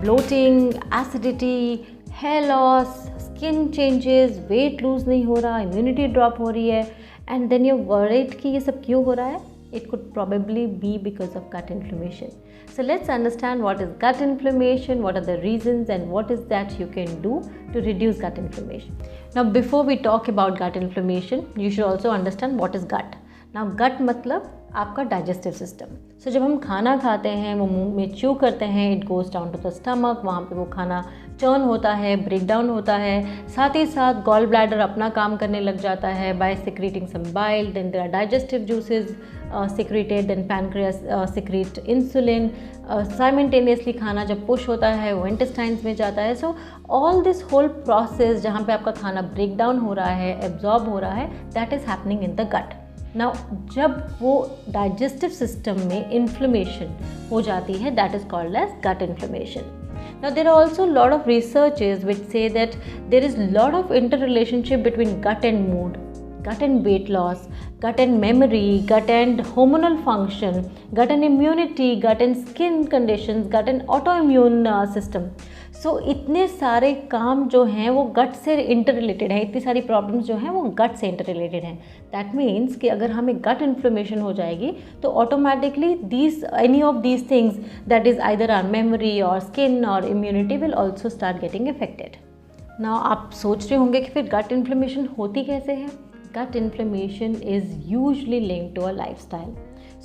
bloating, acidity, hair loss, skin changes, weight lose नहीं हो रहा, immunity drop हो रही है, and then you're worried कि ये सब क्यों हो रहा है? It could probably be because of gut inflammation. So let's understand what is gut inflammation, what are the reasons, and what is that you can do to reduce gut inflammation. Now before we talk about gut inflammation, you should also understand what is gut. Now gut मतलब आपका digestive system. सो जब हम खाना खाते हैं, वो मुंह में च्यू करते हैं, it goes down to the stomach, वहाँ पे वो खाना चर्न होता है, ब्रेक डाउन होता है. साथ ही साथ गॉल ब्लैडर अपना काम करने लग जाता है by secreting some bile, then there are digestive juices secreted, then pancreas secrete insulin. Simultaneously खाना जब पुश होता है वो इंटेस्टाइन्स में जाता है. So all this whole process जहाँ पे आपका खाना ब्रेक डाउन हो रहा है, एब्जॉर्ब हो रहा है, that is happening in the gut. Now जब वो डाइजेस्टिव सिस्टम में इन्फ्लेमेशन हो जाती है, that is called as gut inflammation. Now there are also a lot of researches which say that there is a lot of interrelationship between gut and mood, gut and weight loss, gut and memory, gut and hormonal function, gut and immunity, gut and skin conditions, gut and autoimmune system. So इतने सारे काम जो हैं वो gut से inter related हैं, इतनी सारी प्रॉब्लम्स जो हैं वो गट से इंटर रिलेटेड हैं. दैट मीन्स कि अगर हमें गट इन्फ्लेमेशन हो जाएगी तो automatically any of these things that is either our memory और स्किन और immunity will also start getting affected. Now आप सोच रहे होंगे कि फिर गट इन्फ्लेमेशन होती कैसे है. Gut inflammation is usually linked to a lifestyle.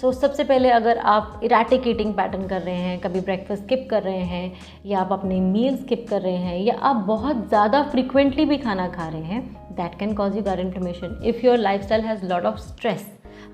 So सबसे पहले अगर आप इरेटिक ईटिंग पैटर्न कर रहे हैं, कभी ब्रेकफास्ट स्किप कर रहे हैं, या आप अपनी मील स्किप कर रहे हैं, या आप बहुत ज़्यादा फ्रिक्वेंटली भी खाना खा रहे हैं, that can cause you gut inflammation. If your lifestyle has lot of stress,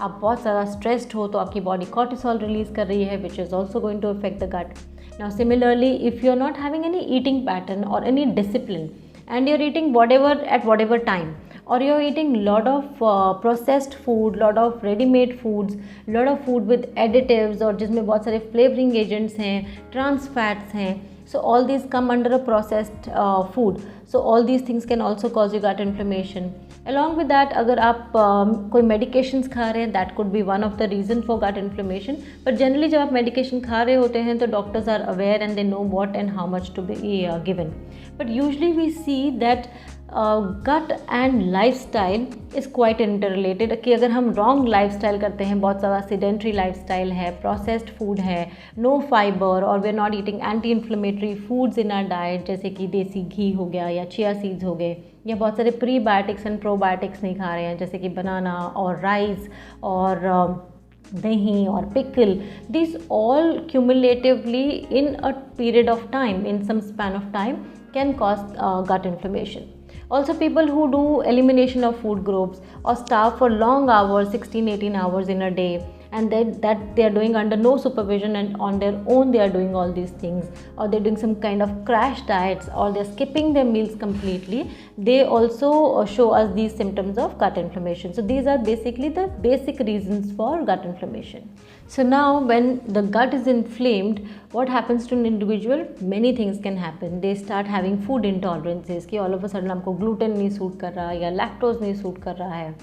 आप बहुत ज़्यादा स्ट्रेस्ड हो तो आपकी बॉडी कॉर्टिसोल रिलीज़ कर रही है, which is also going to affect the gut. Now similarly if you are not having any eating pattern और any discipline and you're eating whatever at whatever time, or you're eating lot of processed food, lot of ready-made foods, lot of food with additives और जिसमें बहुत सारे flavoring agents हैं, trans fats हैं, so all these come under a processed food. So all these things can also cause you gut inflammation. Along with that, अगर आप कोई medications खा रहे हैं, that could be one of the reason for gut inflammation. But generally जब आप medication खा रहे होते हैं तो doctors are aware and they know what and how much to be given. But usually we see that gut and lifestyle is quite interrelated. कि अगर हम wrong lifestyle करते हैं, बहुत ज़्यादा sedentary lifestyle है, processed food है, no fiber, और we're not eating anti-inflammatory foods in our diet, जैसे कि देसी घी हो गया या chia seeds हो गए, या बहुत सारे प्रीबायोटिक्स एंड प्रोबायोटिक्स नहीं खा रहे हैं, जैसे कि बनाना और राइस और दही और pickle. This all cumulatively in a period of time, in some span of time, can cause gut inflammation. Also people who do elimination of food groups or starve for long hours, 16-18 hours in a day, and that they are doing under no supervision and on their own they are doing all these things, or they're doing some kind of crash diets, or they're skipping their meals completely, they also show us these symptoms of gut inflammation. So these are basically the basic reasons for gut inflammation. So now when the gut is inflamed, what happens to an individual? Many things can happen. They start having food intolerances कि all of a sudden आपको gluten नहीं suit कर रहा या lactose नहीं suit कर रहा है,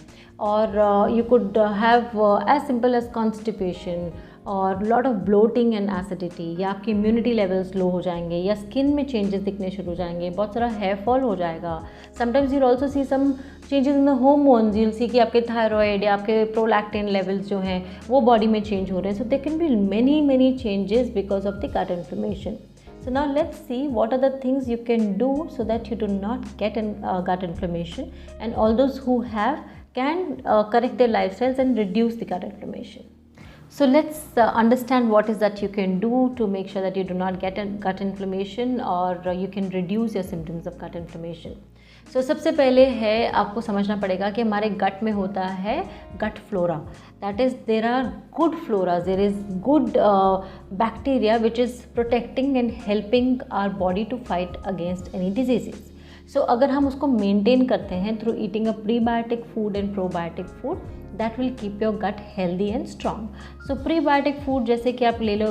और you could have as simple as constipation और lot of bloating and acidity, या आपकी immunity levels low हो जाएंगे, या skin में changes दिखने शुरू हो जाएंगे, बहुत सारा hair fall हो जाएगा. Sometimes you'll also see some changes in the hormones. You'll see कि आपके thyroid या आपके prolactin levels जो हैं वो body में change हो रहे हैं. So there can be many changes because of the gut inflammation. So now let's see what are the things you can do so that you do not get gut inflammation, and all those who have can correct their lifestyles and reduce the gut inflammation. So let's understand what is that you can do to make sure that you do not get a gut inflammation, or you can reduce your symptoms of gut inflammation. So सबसे पहले है आपको समझना पड़ेगा कि हमारे गट में होता है gut flora. That is there are good flora, there is good bacteria which is protecting and helping our body to fight against any diseases. So अगर हम उसको मेंटेन करते हैं through eating a prebiotic food and probiotic food, that will keep your gut healthy and strong. So prebiotic food जैसे कि आप ले लो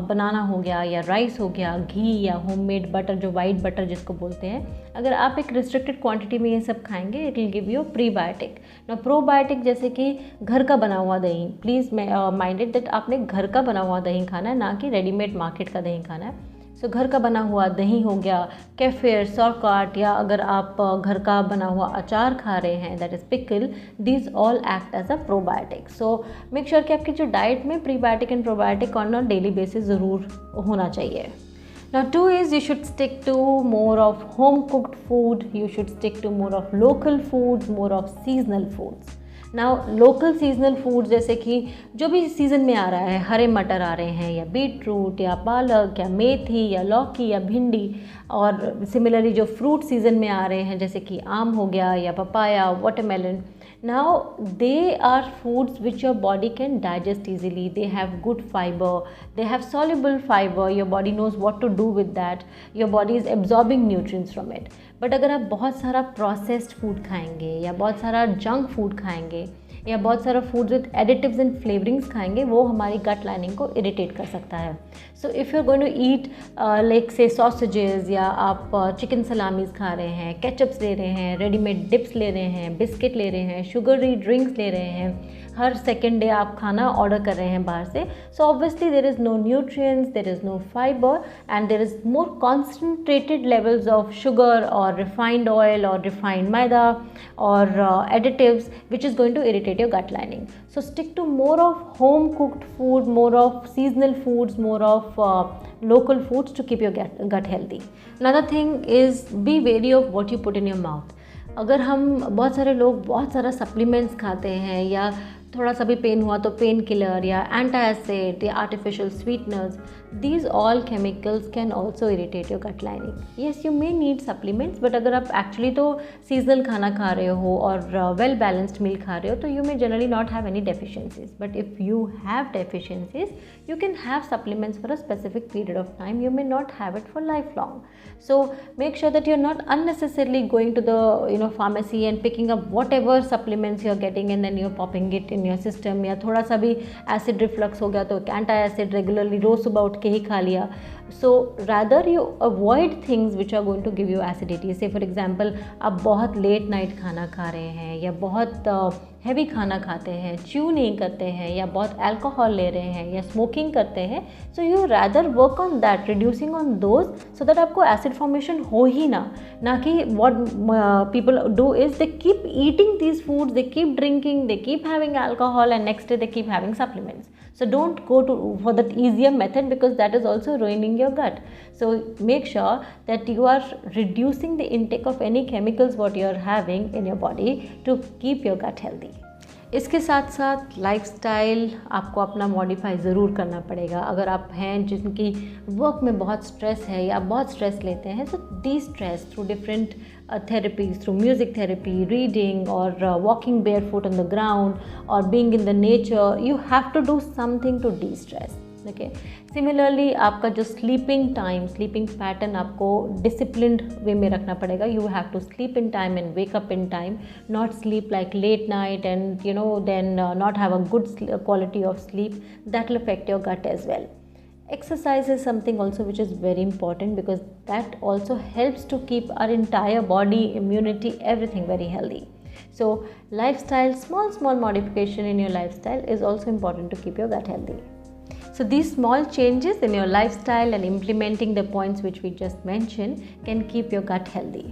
बनाना हो गया, या राइस हो गया, घी या होममेड बटर, जो वाइट बटर जिसको बोलते हैं, अगर आप एक रिस्ट्रिक्टेड क्वांटिटी में ये सब खाएंगे, it will give you prebiotic. ना प्रोबायोटिक जैसे कि घर का बना हुआ दही, प्लीज़ माइंडेड दैट आपने घर का बना हुआ दही खाना है, ना कि रेडीमेड मार्केट का दही खाना है. सो घर का बना हुआ दही हो गया, केफिर, सौरकाट, या अगर आप घर का बना हुआ अचार खा रहे हैं, that is pickle, these all act as a probiotic. So make sure कि आपकी जो डाइट में prebiotic and probiotic on a daily basis ज़रूर होना चाहिए. Now 2 is you should stick to more of home cooked food, you should stick to more of local foods, more of seasonal foods. Now local seasonal foods जैसे कि जो भी season में आ रहा है, हरे मटर आ रहे हैं या बीट रूट या पालक या मेथी या लौकी या भिंडी, और सिमिलरली जो फ्रूट सीज़न में आ रहे हैं जैसे कि आम हो गया या papaya, watermelon. Now they are foods which your body can digest easily. They have good fiber, they have soluble fiber, your body knows what to do with that, your body is absorbing nutrients from it. But अगर आप बहुत सारा processed food खाएंगे या बहुत सारा junk food खाएंगे या बहुत सारा food with additives and flavourings खाएंगे, वो हमारी गट लाइनिंग को इरिटेट कर सकता है. So if you are going to eat like say sausages, या आप चिकन सलामीज़ खा रहे हैं, केचप्स ले रहे हैं, रेडीमेड डिप्स ले रहे हैं, बिस्किट ले रहे हैं, शुगरी ड्रिंक्स ले रहे हैं, हर सेकेंड डे आप खाना ऑर्डर कर रहे हैं बाहर से, so obviously there is no nutrients, there is no fibre, and there is more concentrated levels of sugar और रिफाइंड ऑयल और रिफाइंड मैदा और additives which is going to irritate your gut lining. So stick to more of home cooked food, more of seasonal foods, more of local foods to keep your gut healthy. Another thing is be wary of what you put in your mouth. अगर हम बहुत सारे लोग बहुत सारा supplements खाते हैं या थोड़ा सा भी पेन हुआ तो पेन किलर या एंटासिड या artificial sweeteners, these all chemicals can also irritate your gut lining. Yes, you may need supplements, but अगर आप actually तो seasonal खाना खा रहे हो और well balanced meal खा रहे हो तो you may generally not have any deficiencies. But if you have deficiencies, you can have supplements for a specific period of time. You may not have it for lifelong. So make sure that you're not unnecessarily going to the pharmacy and picking up whatever supplements you're getting and then you're popping it in your system. या थोड़ा सा भी acid reflux हो गया तो antacid regularly रोज सुबह उठ के ही खा लिया. So rather you avoid things which are going to give you acidity. Say for example आप बहुत लेट नाइट खाना खा रहे हैं या बहुत हैवी खाना खाते हैं, च्यू नहीं करते हैं या बहुत अल्कोहल ले रहे हैं या स्मोकिंग करते हैं, so you rather work on that, reducing on those, so that आपको एसिड फॉर्मेशन हो ही ना कि what people do is they keep eating these foods, they keep drinking, they keep having alcohol and next day they keep having supplements. So don't go for that easier method because that is also ruining your gut. So make sure that you are reducing the intake of any chemicals what you are having in your body to keep your gut healthy. इसके साथ साथ lifestyle आपको अपना modify ज़रूर करना पड़ेगा. अगर आप हैं जिनकी वर्क में बहुत स्ट्रेस है या बहुत स्ट्रेस लेते हैं, तो D stress through different therapies, through music therapy, reading, or walking barefoot on the ground, or being in the nature. You have to do something to de-stress. Okay. Similarly, आपका जो sleeping pattern आपको disciplined way में रखना पड़ेगा. You have to sleep in time and wake up in time, not sleep like late night and then not have a good quality of sleep. That will affect your gut as well. Exercise is something also which is very important because that also helps to keep our entire body, immunity, everything very healthy. So lifestyle, small modification in your lifestyle is also important to keep your gut healthy. So these small changes in your lifestyle and implementing the points which we just mentioned can keep your gut healthy.